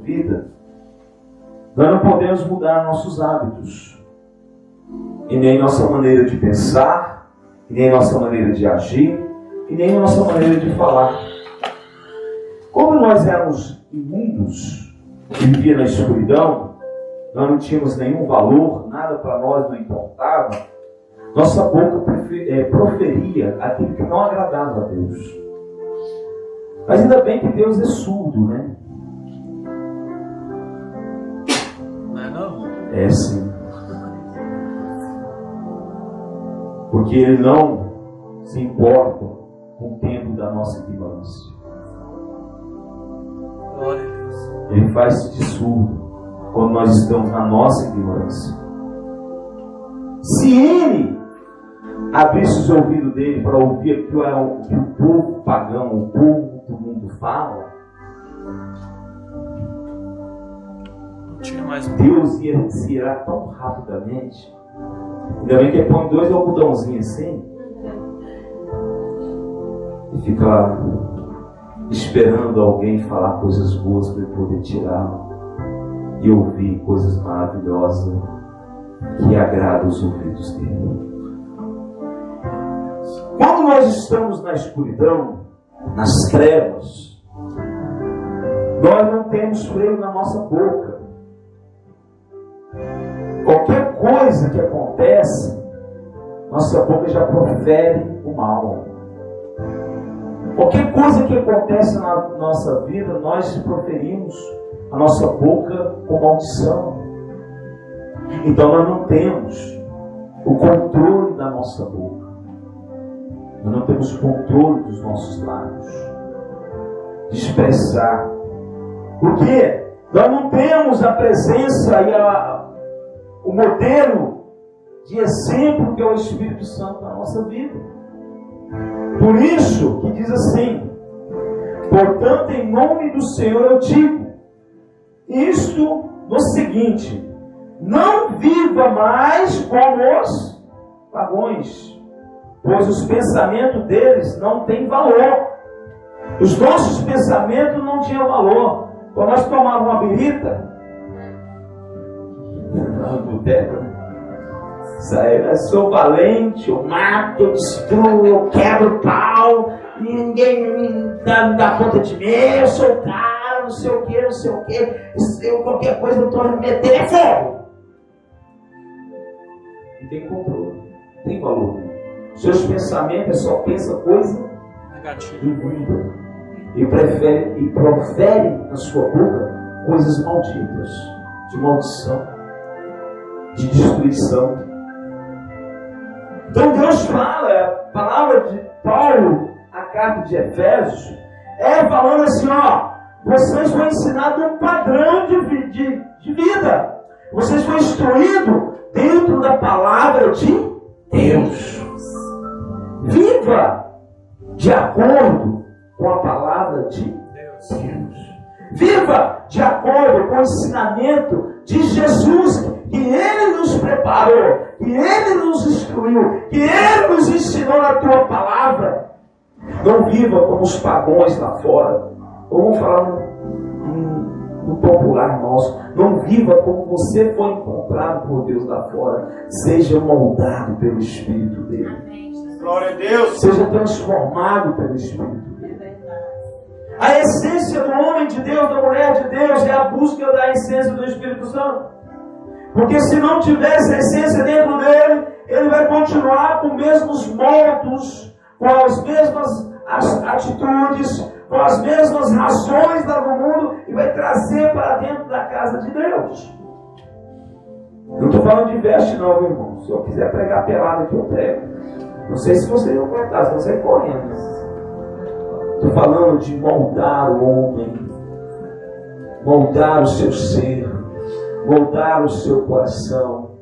vida, nós não podemos mudar nossos hábitos, e nem nossa maneira de pensar, e nem nossa maneira de agir, e nem nossa maneira de falar. Como nós éramos imundos, vivia na escuridão, nós não tínhamos nenhum valor, nada para nós não importava, nossa boca proferia aquilo que não agradava a Deus. Mas ainda bem que Deus é surdo, né? Não é não? É sim. Porque Ele não se importa com o tempo da nossa ignorância. Glória a Deus. Ele faz-se de surdo quando nós estamos na nossa ignorância. Se Ele abrisse os ouvidos dele para ouvir o que o povo pagão, o povo do mundo fala, Não tinha mais um. Deus ia se irar tão rapidamente. Ainda bem que ele põe 2 algodãozinhos assim e fica lá esperando alguém falar coisas boas para ele poder tirar e ouvir coisas maravilhosas que agradam os ouvidos dele. Quando nós estamos na escuridão, nas trevas, nós não temos freio na nossa boca. Qualquer coisa que acontece, nossa boca já profere o mal. Qualquer coisa que acontece na nossa vida, nós proferimos a nossa boca com maldição. Então nós não temos o controle da nossa boca. Nós não temos o controle dos nossos lábios, de expressar. Por quê? Nós não temos a presença e o modelo de exemplo que é o Espírito Santo na nossa vida. Por isso que diz assim: portanto, em nome do Senhor eu digo isto no seguinte: não viva mais como os pagãos, pois os pensamentos deles não têm valor. Os nossos pensamentos não tinham valor. Quando nós tomávamos uma birita, no boteco, eu sou valente, eu mato, eu destruo, eu quebro o pau, ninguém me dá conta de mim, eu sou o cara, não sei o que, não sei o que, eu, qualquer coisa eu estou metendo é fogo. Não tem controle, não tem valor. Seus pensamentos só pensam coisa negativa e profere na sua boca coisas malditas, de maldição, de destruição. Então Deus fala, a palavra de Paulo, a carta de Efésios, falando assim, ó, vocês foram ensinados um padrão de vida. Vocês foram instruídos dentro da palavra de Deus. Viva de acordo com a palavra de Deus. Viva de acordo com o ensinamento de Jesus, que Ele nos preparou, que Ele nos instruiu, que Ele nos ensinou na tua palavra. Não viva como os pagãos lá fora. Vamos falar no popular nosso. Não viva como você foi encontrado por Deus lá fora. Seja moldado pelo Espírito dele. Glória a Deus. Seja transformado pelo Espírito dele. A essência do homem de Deus, da mulher de Deus, é a busca da essência do Espírito Santo. Porque se não tivesse a essência dentro dele, ele vai continuar com os mesmos modos, com as mesmas atitudes, com as mesmas razões do mundo, e vai trazer para dentro da casa de Deus. Não estou falando de veste não, meu irmão. Se eu quiser pregar pelado aqui, eu prego. Não sei se você não aguentar, se você sair correndo. Estou falando de moldar o homem, moldar o seu ser, moldar o seu coração,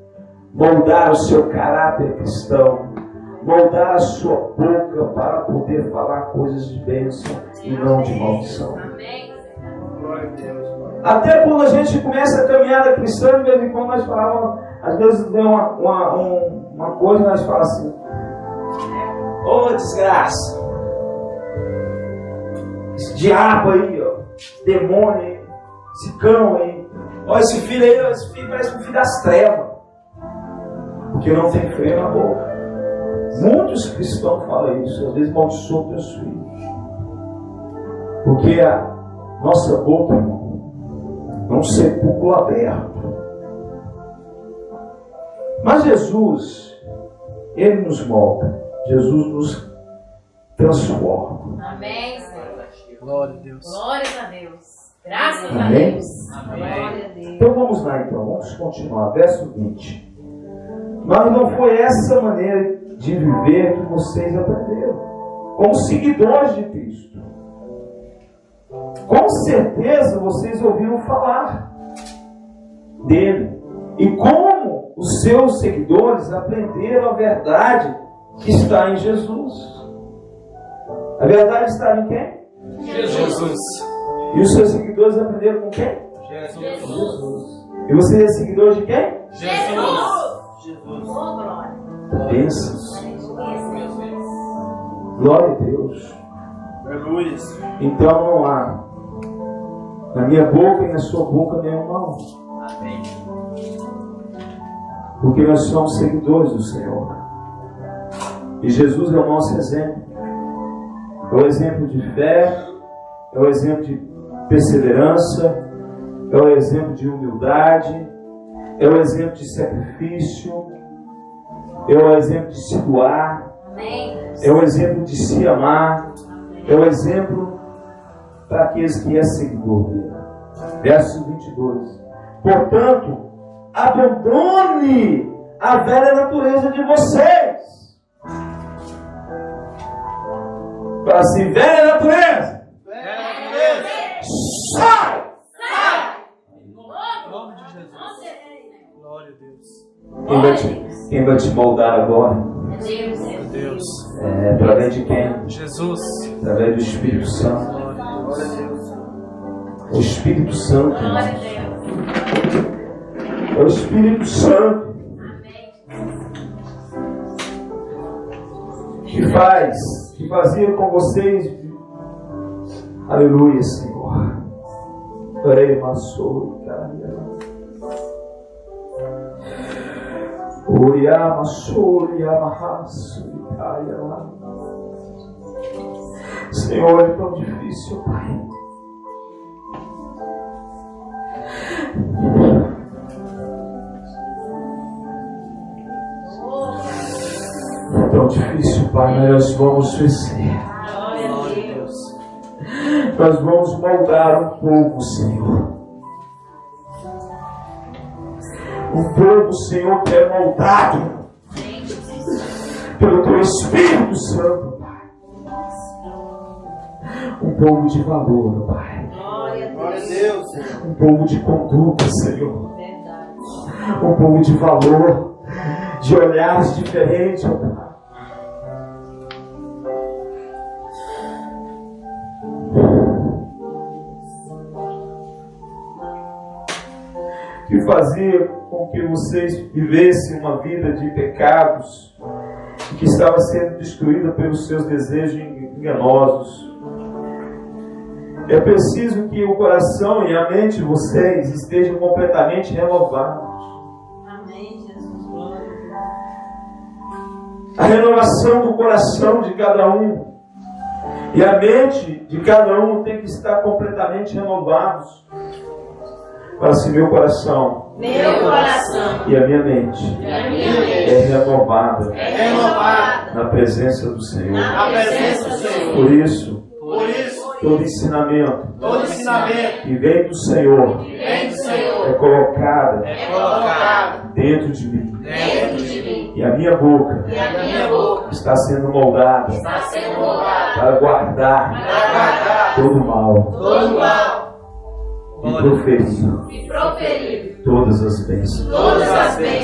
moldar o seu caráter cristão, moldar a sua boca para poder falar coisas de bênção e não de maldição. Até quando a gente começa a caminhada cristã, de vez em quando nós falamos, às vezes vem uma coisa e nós falamos assim: ô desgraça, esse diabo aí, ó, demônio aí, esse cão aí. Olha, esse filho parece um filho das trevas. Porque não tem freio na boca. Muitos cristãos falam isso, às vezes maldiçoam teus filhos. Porque a nossa boca, irmão, é um sepulcro aberto. Mas Jesus, Ele nos molda. Jesus nos transforma. Amém, Senhor. Glória a Deus. Glória a Deus. Graças Amém? a Deus. Glória a Deus. Então vamos lá então, vamos continuar. Verso 20. Mas não foi essa maneira de viver que vocês aprenderam, como seguidores de Cristo. Com certeza vocês ouviram falar dele. E como os seus seguidores aprenderam a verdade que está em Jesus. A verdade está em quem? Jesus. E os seus seguidores aprenderam com quem? Jesus. E você é seguidor de quem? Jesus. Oh, glória. Bênçãos. Glória a Deus. Aleluia. Então não há na minha boca e na sua boca nenhum mal. Amém. Porque nós somos seguidores do Senhor. E Jesus é o nosso exemplo. É o exemplo de fé, é o exemplo de perseverança, é o exemplo de humildade, é o exemplo de sacrifício, é o exemplo de se doar, é o exemplo de se amar, é o exemplo para aqueles que é seguidor dele. Verso 22. Portanto, abandone a velha natureza de vocês. Fala assim, velha natureza, sai! Em nome de Jesus. Glória a Deus. Quem vai te moldar agora? Meu Deus. É através de quem? Jesus. Através do Espírito Santo. Glória a Deus. O Espírito Santo. Glória a Deus. É o Espírito Santo que fazia com vocês. Aleluia, Senhor. Orei, maçou, Uriama, Suriama, Raço, Senhor, é tão difícil, Pai. É tão difícil, Pai, mas nós vamos vencer. Glória a Deus. Nós vamos moldar um povo, Senhor. Um povo, Senhor, que é moldado pelo Teu Espírito Santo, Pai. Um povo de valor, Pai. Glória a Deus. Um povo de conduta, Senhor. Verdade. Um povo de valor, de olhares diferentes, ó Pai. Que fazia com que vocês vivessem uma vida de pecados e que estava sendo destruída pelos seus desejos enganosos. É preciso que o coração e a mente de vocês estejam completamente renovados. Amém, Jesus. Glória a Deus. A renovação do coração de cada um e a mente de cada um tem que estar completamente renovados. Fala assim, meu coração e a minha mente é renovada na presença do Senhor. Por isso, todo ensinamento que vem do Senhor é colocado dentro de mim. E a minha boca está sendo moldada para guardar todo mal. E proferir todas as bênçãos,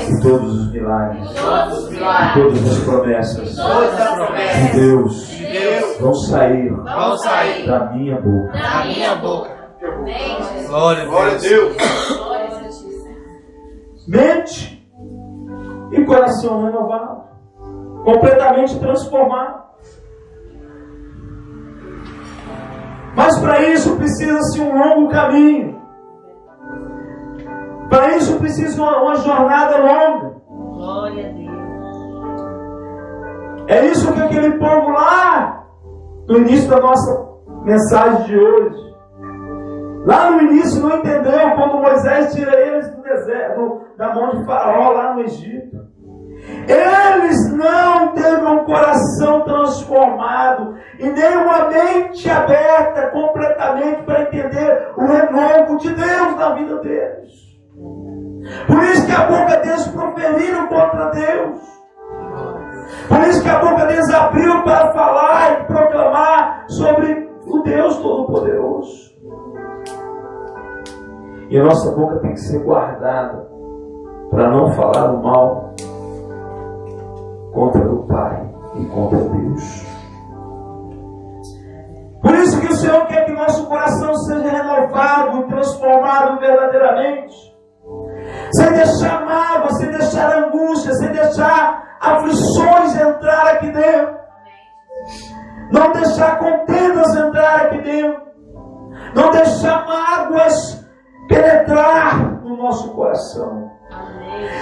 e todos os milagres, e todas as promessas de Deus vão sair da minha boca. Glória a Deus. Mente e coração renovado, completamente transformado. Mas para isso precisa-se um longo caminho. precisam de uma jornada longa. Glória a Deus. É isso que aquele povo lá, no início da nossa mensagem de hoje, lá no início não entendeu quando Moisés tira eles do deserto, da mão de Faraó lá no Egito. Eles não teve um coração transformado e nem uma mente aberta completamente para entender o renovo de Deus na vida deles. Por isso que a boca deles proferiram contra Deus. Por isso que a boca deles abriu para falar e proclamar sobre o Deus Todo-Poderoso. E a nossa boca tem que ser guardada para não falar o mal contra o Pai e contra Deus. Por isso que o Senhor quer que nosso coração seja renovado e transformado verdadeiramente. Sem deixar mágoa, sem deixar angústia, sem deixar aflições entrar aqui dentro. Não deixar contendas entrar aqui dentro. Não deixar mágoas penetrar no nosso coração.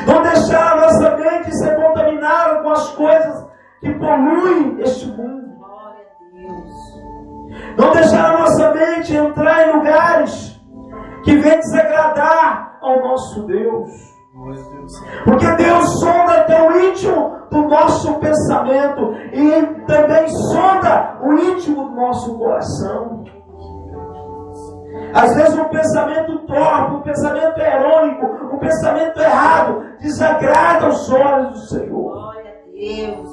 Não deixar a nossa mente ser contaminada com as coisas que poluem este mundo. Não deixar a nossa mente entrar em lugares que vêm desagradar ao nosso Deus. Porque Deus sonda até o íntimo do nosso pensamento e também sonda o íntimo do nosso coração. Às vezes um pensamento torpe, um pensamento errônico, um pensamento errado desagrada aos olhos do Senhor. Glória a Deus.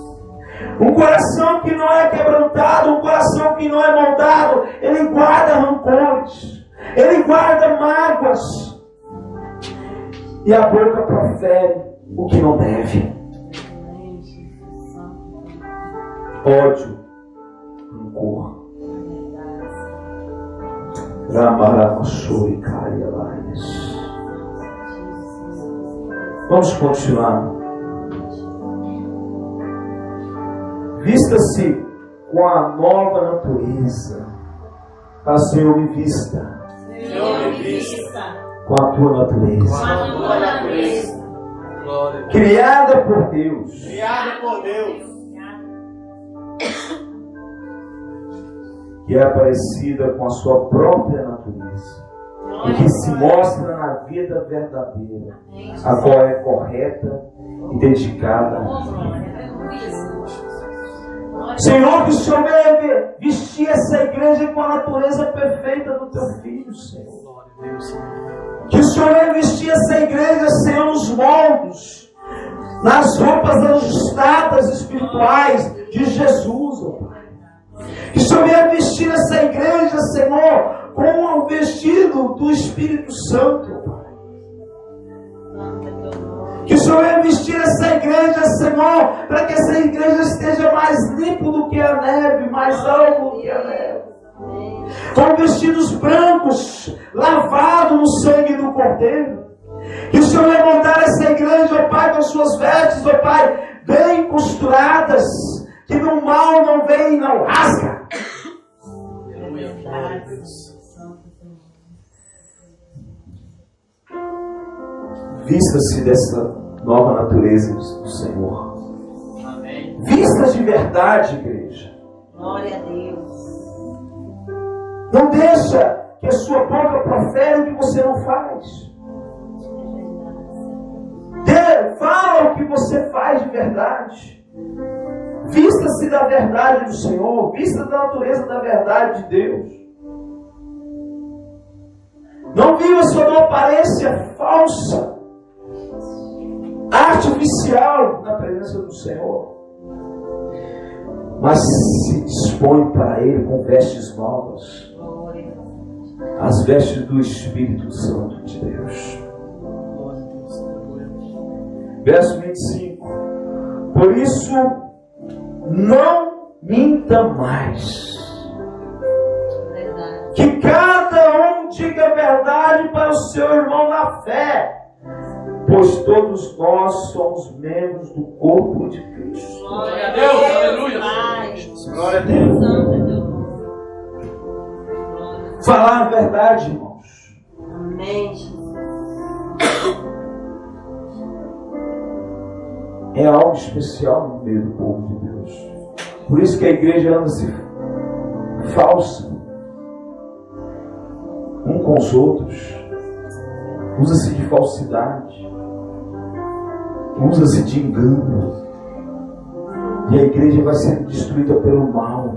Um coração que não é quebrantado, um coração que não é moldado, ele guarda rancores, ele guarda mágoas. E a boca profere o que não deve. Ódio, rancor. Vamos continuar. Vista-se com a nova natureza. Fala, Senhor, me vista. Senhor, me vista. Com a tua natureza. Com a tua natureza. Criada por Deus. Criada por Deus. Que é parecida com a sua própria natureza, e que se mostra na vida verdadeira, a qual é correta e dedicada a Deus. Senhor, que o Senhor venha vestir essa igreja com a natureza perfeita do teu Filho, Senhor. Que o Senhor venha vestir essa igreja, Senhor, nos moldes, nas roupas ajustadas espirituais de Jesus, ó Pai. Que o Senhor venha vestir essa igreja, Senhor, com o vestido do Espírito Santo, Pai. Que o Senhor venha vestir essa igreja, Senhor, para que essa igreja esteja mais limpa do que a neve, mais alvo do que a neve. Com vestidos brancos, lavados no sangue do Cordeiro. Que o Senhor venha montar essa igreja, ó Pai, com suas vestes, ó Pai, bem costuradas, que no mal não vem e não rasga. Vista-se dessa nova natureza do Senhor. Amém. Vista de verdade, igreja. Glória a Deus. Não deixa que a sua boca profere o que você não faz. Fala o que você faz de verdade. Vista-se da verdade do Senhor. Vista da natureza da verdade de Deus. Não viva sob uma aparência falsa, artificial na presença do Senhor, mas se dispõe para Ele com vestes novas, as vestes do Espírito Santo de Deus. Verso 25. Por isso, não minta mais. Que cada um diga a verdade para o seu irmão na fé, pois todos nós somos membros do corpo de Cristo. Glória a Deus, aleluia. Glória a Deus. Falar a verdade, irmãos. Amém, Jesus. é algo especial no meio do povo de Deus. Por isso que a igreja anda-se falsa um com os outros, usa-se de falsidade, usa-se de engano, e a igreja vai sendo destruída pelo mal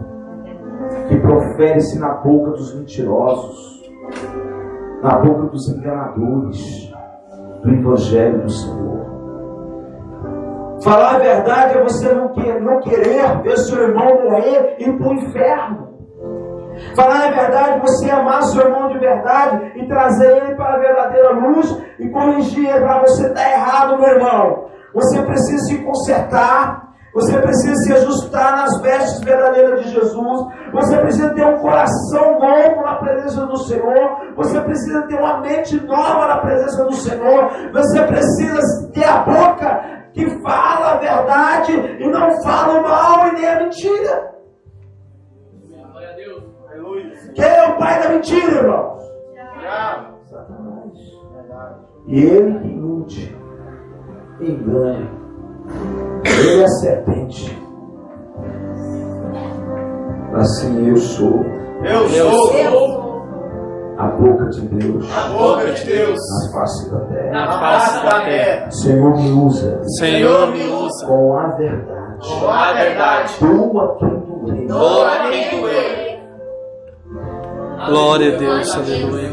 que profere-se na boca dos mentirosos, na boca dos enganadores do Evangelho do Senhor. Falar a verdade é você não querer ver seu irmão morrer e ir para o inferno. Falar a verdade é você amar seu irmão de verdade e trazer ele para a verdadeira luz e corrigir para você estar errado, meu irmão. Você precisa se consertar. Você precisa se ajustar nas vestes verdadeiras de Jesus. Você precisa ter um coração novo na presença do Senhor. Você precisa ter uma mente nova na presença do Senhor. Você precisa ter a boca que fala a verdade e não fala o mal e nem a mentira. Glória a Deus. Aleluia. Quem é o pai da mentira, irmão? Satanás. E ele que ilude, engana. Ele é a serpente. Assim eu sou. Eu sou A boca de Deus. a boca de Deus Na face da terra. na face da terra. Senhor me usa. Senhor, me usa Com a verdade. com a verdade. Doa quem doer. Doa quem doer. Glória a Deus, aleluia.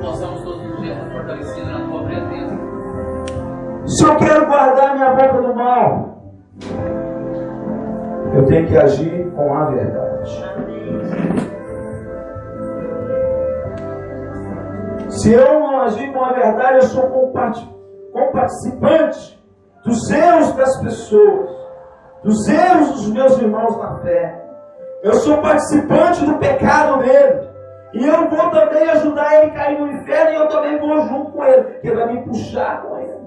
Possamos todos os dias nos fortalecer na tua presença. Se eu quero guardar minha boca do mal, eu tenho que agir com a verdade. Se eu não agir com a verdade, eu sou comparticipante dos erros das pessoas, dos erros dos meus irmãos na fé. Eu sou participante do pecado dele. E eu vou também ajudar ele a cair no inferno, e eu também vou junto com ele, porque ele vai me puxar com ele.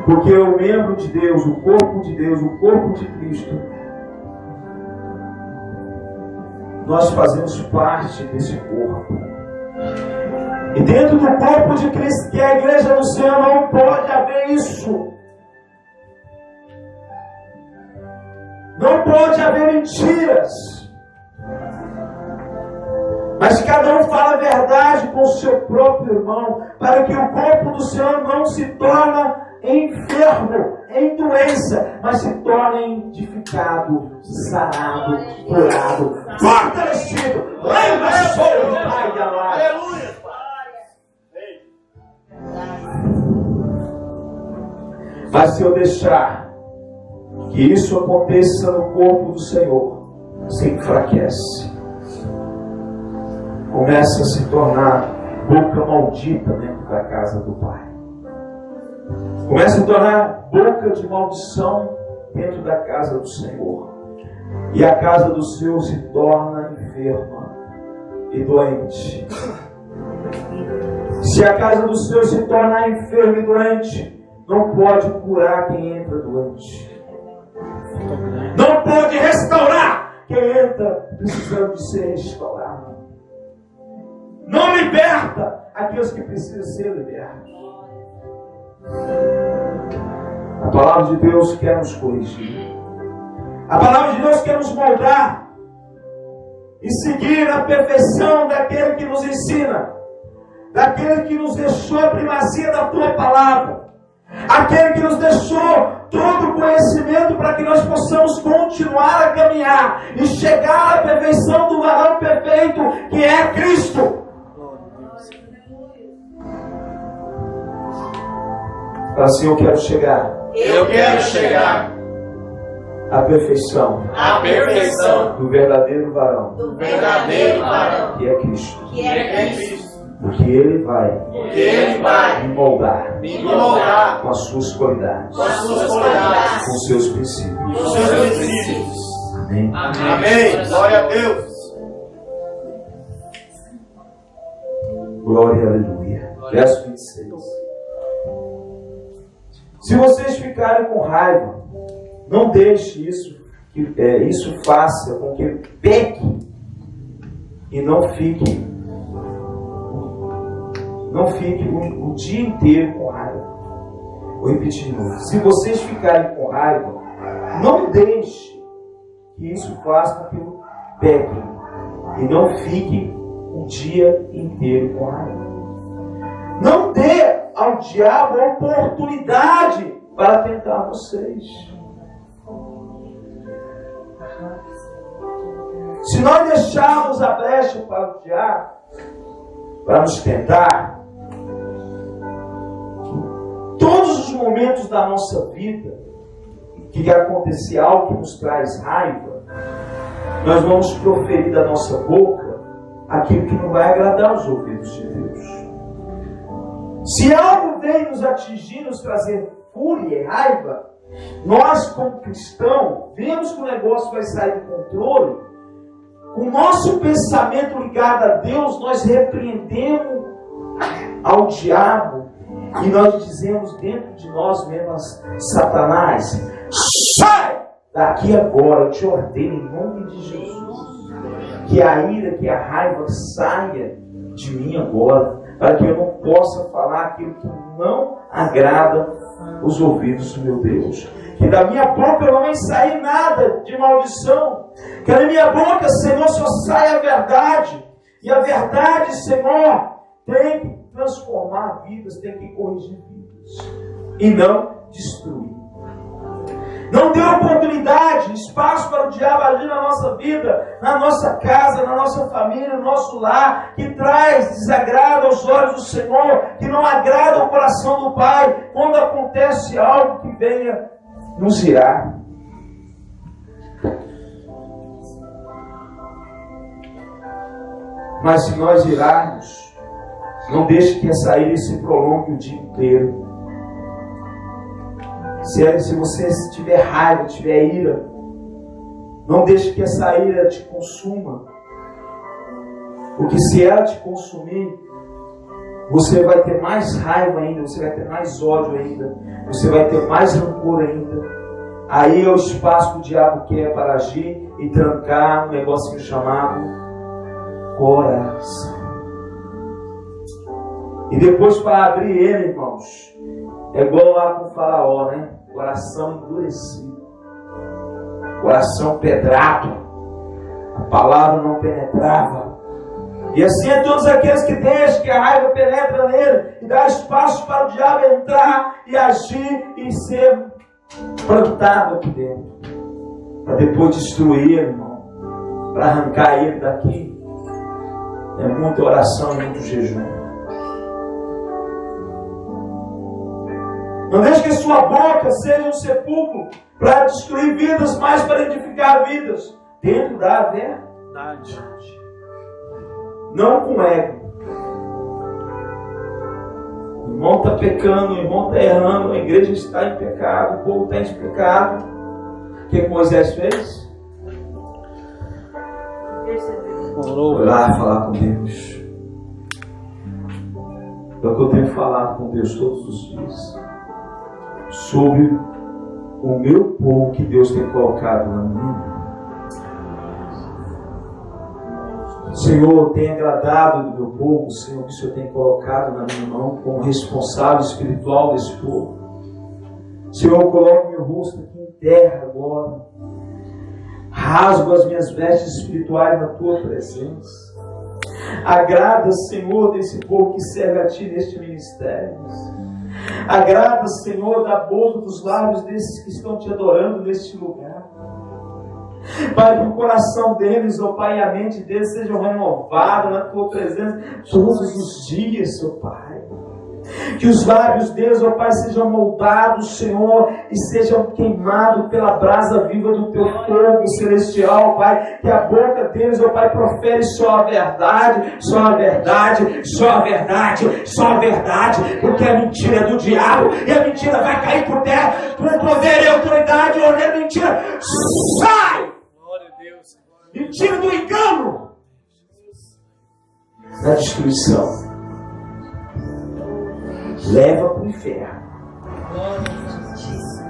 Porque o membro de Deus, o corpo de Deus, o corpo de Cristo, nós fazemos parte desse corpo. E dentro do corpo de Cristo, que é a igreja do Senhor, não pode haver isso. Não pode haver mentiras. Mas cada um fala a verdade com o seu próprio irmão, para que o corpo do Senhor não se torne enfermo, em doença, mas se torne edificado, sarado, curado, fortalecido. Lembra-se do Pai da Lá. Aleluia. Mas se eu deixar que isso aconteça no corpo do Senhor, se enfraquece, começa a se tornar boca maldita dentro da casa do Pai. Começa a tornar boca de maldição dentro da casa do Senhor. E a casa do Senhor se torna enferma e doente. Se a casa do Senhor se tornar enferma e doente, não pode curar quem entra doente. Não pode restaurar quem entra precisando de ser restaurado. Não liberta aqueles que precisam ser libertos. A palavra de Deus quer nos corrigir. A palavra de Deus quer nos moldar e seguir a perfeição daquele que nos ensina, daquele que nos deixou a primazia da tua palavra, aquele que nos deixou todo o conhecimento para que nós possamos continuar a caminhar e chegar à perfeição do varão perfeito que é Cristo. Assim eu quero chegar. Eu quero chegar à perfeição à perfeição do verdadeiro varão, do verdadeiro varão, que é Cristo. que é Cristo. Porque Ele vai Porque Ele vai me moldar me moldar com as suas qualidades, com as suas qualidades, com os seus princípios. com os seus princípios. Amém. Amém. Glória a Deus. Glória, aleluia. Verso 26. Se vocês ficarem com raiva, não deixe isso faça com que peque e não fique não fique o dia inteiro com raiva. Vou repetir de novo. Se vocês ficarem com raiva, não deixe que isso faça com que eu peque. E não fique o dia inteiro com raiva. Não dê ao diabo a oportunidade para tentar vocês. Se nós deixarmos a brecha para o diabo, para nos tentar, todos os momentos da nossa vida que acontecer algo que nos traz raiva, nós vamos proferir da nossa boca aquilo que não vai agradar os ouvidos de Deus. Se algo vem nos atingir, nos trazer fúria e raiva, nós como cristãos vemos que o negócio vai sair do controle. Com o nosso pensamento ligado a Deus, nós repreendemos ao diabo e nós dizemos dentro de nós mesmos: Satanás, sai daqui agora, eu te ordeno em nome de Jesus, que a ira, que a raiva saia de mim agora, para que eu não possa falar aquilo que não agrada os ouvidos do meu Deus. Que da minha boca não vai sair nada de maldição. Que da minha boca, Senhor, só saia a verdade. E a verdade, Senhor, tem que transformar vidas, tem que corrigir vidas. E não destruir. Não dê oportunidade, espaço para o diabo agir na nossa vida, na nossa casa, na nossa família, no nosso lar, que traz desagrado aos olhos do Senhor, que não agrada ao coração do Pai, quando acontece algo que venha nos irar. Mas se nós irarmos, não deixe que essa ira se prolongue o dia inteiro. Se você tiver raiva, tiver ira, não deixe que essa ira te consuma. Porque se ela te consumir, você vai ter mais raiva ainda, você vai ter mais ódio ainda, você vai ter mais rancor ainda. Aí é o espaço que o diabo quer para agir e trancar um negocinho chamado coração. E depois para abrir ele, irmãos, é igual lá com o faraó, né? Coração endurecido, coração pedrado, a palavra não penetrava. E assim é todos aqueles que deixam que a raiva penetra nele e dá espaço para o diabo entrar e agir e ser plantado aqui dentro, para depois destruir, irmão, para arrancar ele daqui. É muita oração e muito jejum. Não deixe que sua boca seja um sepulcro para destruir vidas, mas para edificar vidas dentro da verdade. Não com ego. O irmão está pecando, o irmão está errando, a igreja está em pecado, o povo está em pecado. O que Moisés fez? Foi lá falar com Deus. É o que eu tenho falado com Deus todos os dias. Sobre o meu povo que Deus tem colocado na minha. Senhor, tem agradado do meu povo, Senhor, que o Senhor tem colocado na minha mão como responsável espiritual desse povo. Senhor, coloque meu rosto aqui em terra agora. Rasgo as minhas vestes espirituais na tua presença. Agrada, Senhor, desse povo que serve a ti neste ministério. Agrada, Senhor, da boca dos lábios desses que estão te adorando neste lugar. Pai, que o coração deles, ó Pai, e a mente deles sejam renovados na tua presença todos os dias, ó Pai. Que os lábios deles, ó Pai, sejam moldados, Senhor, e sejam queimados pela brasa viva do teu fogo celestial, Pai. Que a boca deles, ó Pai, profere só a verdade, só a verdade, só a verdade, só a verdade, porque a mentira é do diabo e a mentira vai cair por terra com poder e autoridade. Olha, mentira, sai! Glória a Deus. Mentira do engano, da destruição. Leva para o inferno,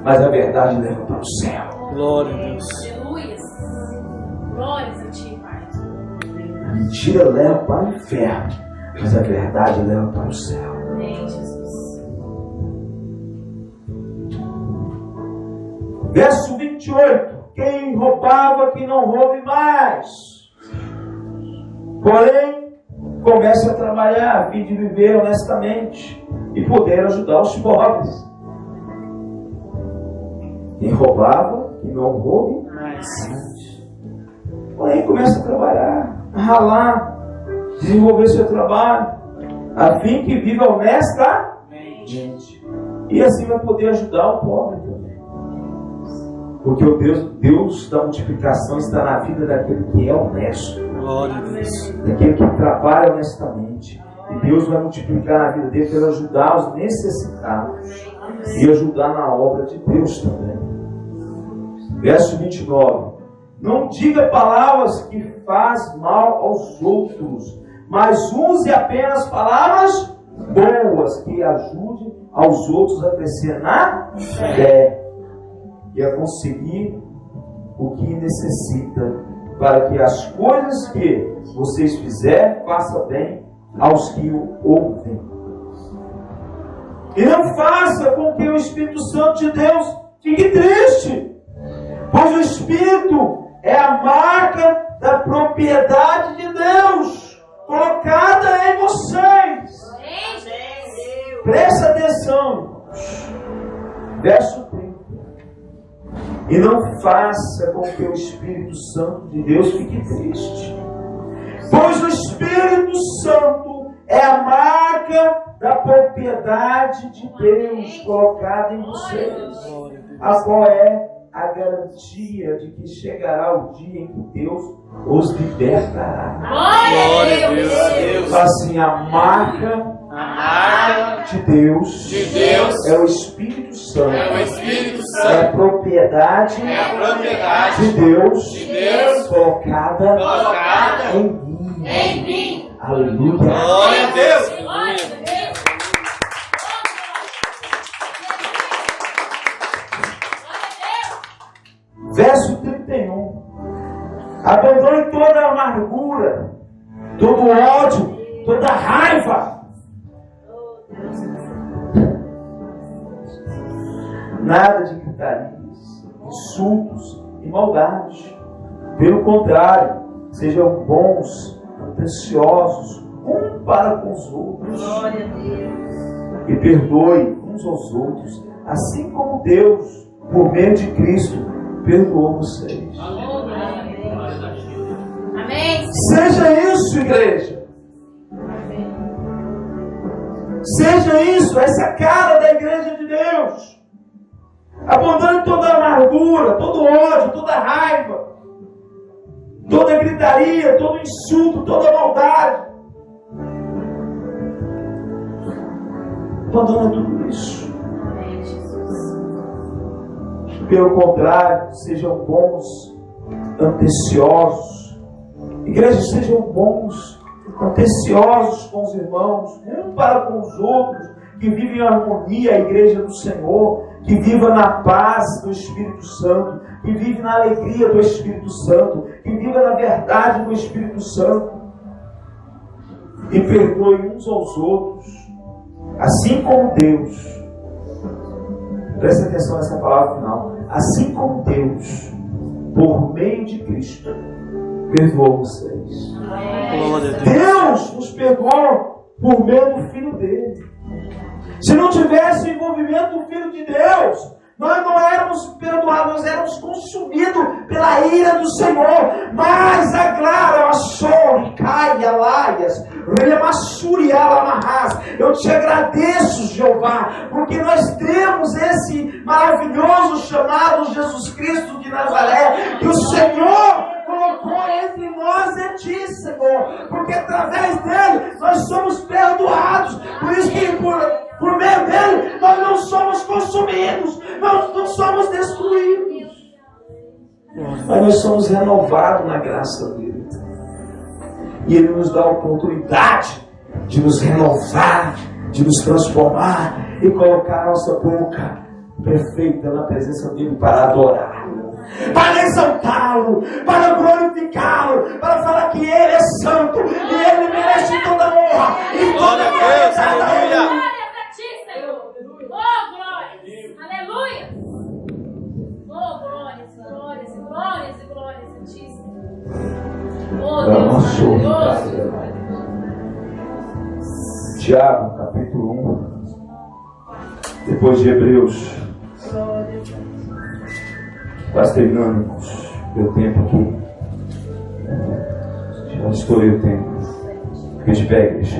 mas a verdade leva para o céu. Glória a Deus. Aleluia. Glórias a ti, Pai. A mentira leva para o inferno, mas a verdade leva para o céu. Verso 28. Quem roubava, que não roube mais. Porém, comece a trabalhar a fim de viver honestamente e poder ajudar os pobres. Quem roubava, que não roube mais. Porém, comece a trabalhar, a ralar, desenvolver seu trabalho, a fim que viva honestamente. E assim vai poder ajudar o pobre também. Porque o Deus da multiplicação está na vida daquele que é honesto. Glória a Deus. Daquele que trabalha honestamente. E Deus vai multiplicar na vida dele para ajudar os necessitados. E ajudar na obra de Deus também. Verso 29. Não diga palavras que faz mal aos outros, mas use apenas palavras boas que ajudem aos outros a crescer na fé e a conseguir o que necessita, para que as coisas que vocês fizerem façam bem aos que o ouvem. E não faça com que o Espírito Santo de Deus fique triste, pois o Espírito é a marca da propriedade de Deus colocada em vocês. Presta atenção, verso 30. E não faça com que o Espírito Santo de Deus fique triste, pois o Espírito Santo é a marca da propriedade de Deus colocada em vocês, a qual é a garantia de que chegará o dia em que Deus os libertará. Glória a Deus. Fala assim, a marca de Deus é o Espírito Santo. É a propriedade de Deus colocada em mim. Aleluia. Glória a Deus. Verso 31. Abandone toda a amargura, todo ódio, toda raiva. Nada de gritarias, insultos e maldade. Pelo contrário, sejam bons, atenciosos, um para com os outros. Glória a Deus. E perdoe uns aos outros, assim como Deus, por meio de Cristo, perdoou vocês. Amém. Seja isso, igreja. Seja isso, essa é a cara da igreja de Deus. Abandone toda a amargura, todo ódio, toda raiva, toda gritaria, todo insulto, toda maldade. Abandone tudo isso. Pelo contrário, sejam bons, atenciosos. Igreja, sejam bons, atenciosos com os irmãos, um para com os outros, que vivem em harmonia a igreja do Senhor, que viva na paz do Espírito Santo, que vive na alegria do Espírito Santo, que viva na verdade do Espírito Santo. E perdoe uns aos outros, assim como Deus. Presta atenção nessa palavra final. Assim como Deus, por meio de Cristo, perdoou vocês. Deus nos perdoou por meio do Filho dele. Se não tivesse o envolvimento do Filho de Deus, nós não éramos perdoados, nós éramos consumidos pela ira do Senhor. Mas a Clara, a Sol, Caia, Laias, eu te agradeço, Jeová, porque nós temos esse maravilhoso chamado Jesus Cristo de Nazaré, que o Senhor colocou entre nós e ti, Senhor, porque através dele nós somos perdoados. Por isso que por meio dele nós não somos consumidos, nós não somos destruídos, mas nós somos renovados na graça dele. E ele nos dá a oportunidade de nos renovar, de nos transformar e colocar a nossa boca perfeita na presença dele para adorá-lo, para exaltá-lo, para glorificá-lo, para falar que ele é santo e ele merece toda a honra, honra e Glória a Deus, aleluia. Glórias a ti, Senhor. Oh, glórias. Aleluia. Oh, glórias, glórias, glórias e glórias a ti, Senhor. Oh, Deus maravilhoso. Tiago, capítulo 1. Depois de Hebreus. Quase terminando, irmãos. Meu tempo aqui. Já estourei o tempo. Fica de pé, igreja.